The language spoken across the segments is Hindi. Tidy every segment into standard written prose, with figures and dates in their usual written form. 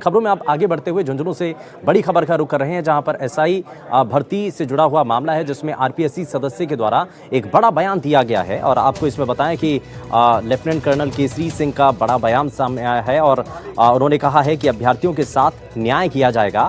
खबरों में आप आगे बढ़ते हुए झुंझुनू से बड़ी खबर का रुख कर रहे हैं, जहां पर एसआई भर्ती से जुड़ा हुआ मामला है, जिसमें आरपीएससी सदस्य के द्वारा एक बड़ा बयान दिया गया है। और आपको इसमें बताएं कि लेफ्टिनेंट कर्नल केसरी सिंह का बड़ा बयान सामने आया है और उन्होंने कहा है कि अभ्यर्थियों के साथ न्याय किया जाएगा,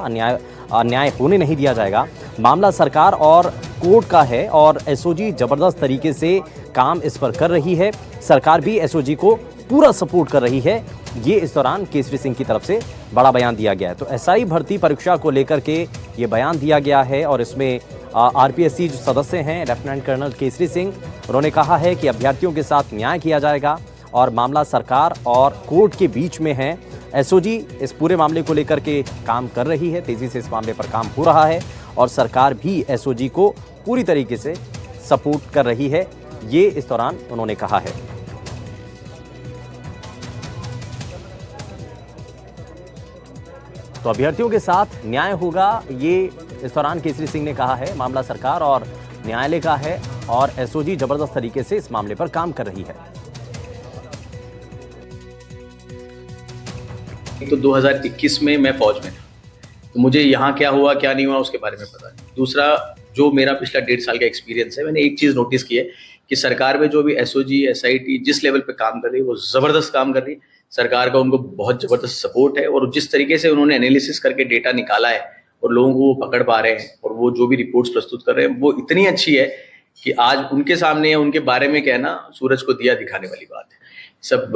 अन्याय होने नहीं दिया जाएगा। मामला सरकार और कोर्ट का है और एसओजी जबरदस्त तरीके से काम इस पर कर रही है। सरकार भी एसओजी को पूरा सपोर्ट कर रही है। ये इस दौरान केसरी सिंह की तरफ से बड़ा बयान दिया गया है। तो एसआई भर्ती परीक्षा को लेकर के ये बयान दिया गया है और इसमें आरपीएससी जो सदस्य हैं लेफ्टिनेंट कर्नल केसरी सिंह, उन्होंने कहा है कि अभ्यर्थियों के साथ न्याय किया जाएगा और मामला सरकार और कोर्ट के बीच में है। एसओजी इस पूरे मामले को लेकर के काम कर रही है, तेजी से इस मामले पर काम हो रहा है और सरकार भी एसओजी को पूरी तरीके से सपोर्ट कर रही है। ये इस दौरान उन्होंने कहा है। तो अभ्यर्थियों के साथ न्याय होगा, ये इस दौरान केसरी सिंह ने कहा है। मामला सरकार और न्यायालय का है और एसओजी जबरदस्त तरीके से इस मामले पर काम कर रही है। तो 2021 में मैं फौज में था, तो मुझे यहाँ क्या हुआ क्या नहीं हुआ उसके बारे में पता नहीं। दूसरा, जो मेरा पिछला 1.5 साल का एक्सपीरियंस है, मैंने एक चीज़ नोटिस की है कि सरकार में जो भी एसओजी एसआईटी जिस लेवल पे काम कर रही है वो ज़बरदस्त काम कर रही है। सरकार का उनको बहुत ज़बरदस्त सपोर्ट है और जिस तरीके से उन्होंने एनालिसिस करके डेटा निकाला है और लोगों को वो पकड़ पा रहे हैं और वो जो भी रिपोर्ट्स प्रस्तुत कर रहे हैं वो इतनी अच्छी है कि आज उनके सामने उनके बारे में कहना सूरज को दिया दिखाने वाली बात है। सब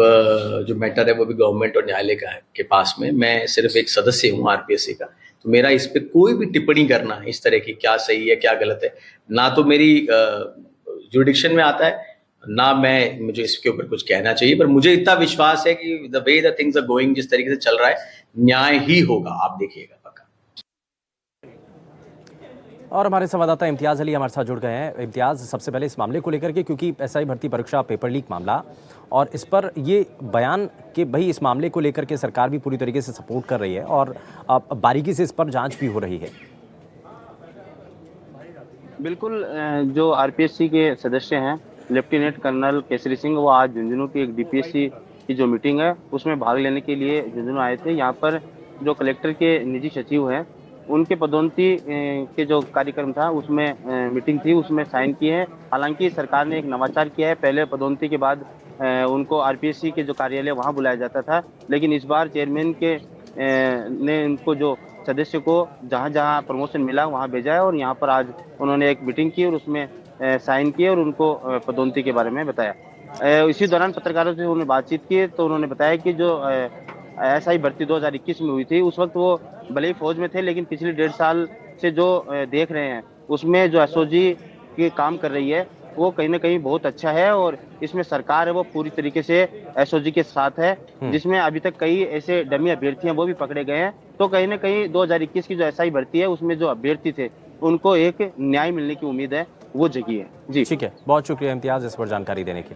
जो मैटर है वो भी गवर्नमेंट और न्यायालय का है के पास में। मैं सिर्फ एक सदस्य हूँ आरपीएससी का, तो मेरा इस पे कोई भी टिप्पणी करना इस तरह की क्या सही है क्या गलत है, ना तो मेरी जुरिडिक्शन में आता है, ना मुझे इसके ऊपर कुछ कहना चाहिए। पर मुझे इतना विश्वास है कि the way the things are going, जिस तरीके से चल रहा है, न्याय ही होगा, आप देखिएगा पक्का। और हमारे संवाददाता इम्तियाज अली हमारे साथ जुड़ गए हैं। इम्तियाज, सबसे पहले इस मामले को लेकर के, क्योंकि एसआई भर्ती परीक्षा पेपर लीक मामला और इस पर ये बयान कि भाई इस मामले को लेकर के सरकार भी पूरी तरीके से सपोर्ट कर रही है और बारीकी से इस पर जांच भी हो रही है। बिल्कुल, जो आरपीएससी के सदस्य हैं लेफ्टिनेंट कर्नल केसरी सिंह, वो आज झुंझुनू की एक डीपीएससी की जो मीटिंग है उसमें भाग लेने के लिए झुंझुनू आए थे। यहाँ पर जो कलेक्टर के निजी सचिव हैं उनके पदोन्नति के जो कार्यक्रम था उसमें मीटिंग थी, उसमें साइन किए हैं। हालांकि सरकार ने एक नवाचार किया है, पहले पदोन्नति के बाद उनको आरपीएससी के जो कार्यालय वहाँ बुलाया जाता था, लेकिन इस बार चेयरमैन के ने उनको जो सदस्य को जहाँ जहाँ प्रमोशन मिला वहाँ भेजा है और यहाँ पर आज उन्होंने एक मीटिंग की और उसमें साइन किए और उनको पदोन्नति के बारे में बताया। इसी दौरान पत्रकारों से उन्होंने बातचीत की तो उन्होंने बताया कि जो एसआई भर्ती 2021 में हुई थी उस वक्त वो भले ही फौज में थे, लेकिन पिछले 1.5 साल से जो देख रहे हैं उसमें जो एसओजी की काम कर रही है वो कहीं ना कहीं बहुत अच्छा है और इसमें सरकार है वो पूरी तरीके से एसओजी के साथ है, जिसमें अभी तक कई ऐसे डमी अभ्यर्थी हैं वो भी पकड़े गए हैं। तो कहीं ना कहीं 2021 की जो एसआई भर्ती है उसमें जो अभ्यर्थी थे उनको एक न्याय मिलने की उम्मीद है, वो जगी है। जी ठीक है, बहुत शुक्रिया इम्तियाज इस पर जानकारी देने के लिए।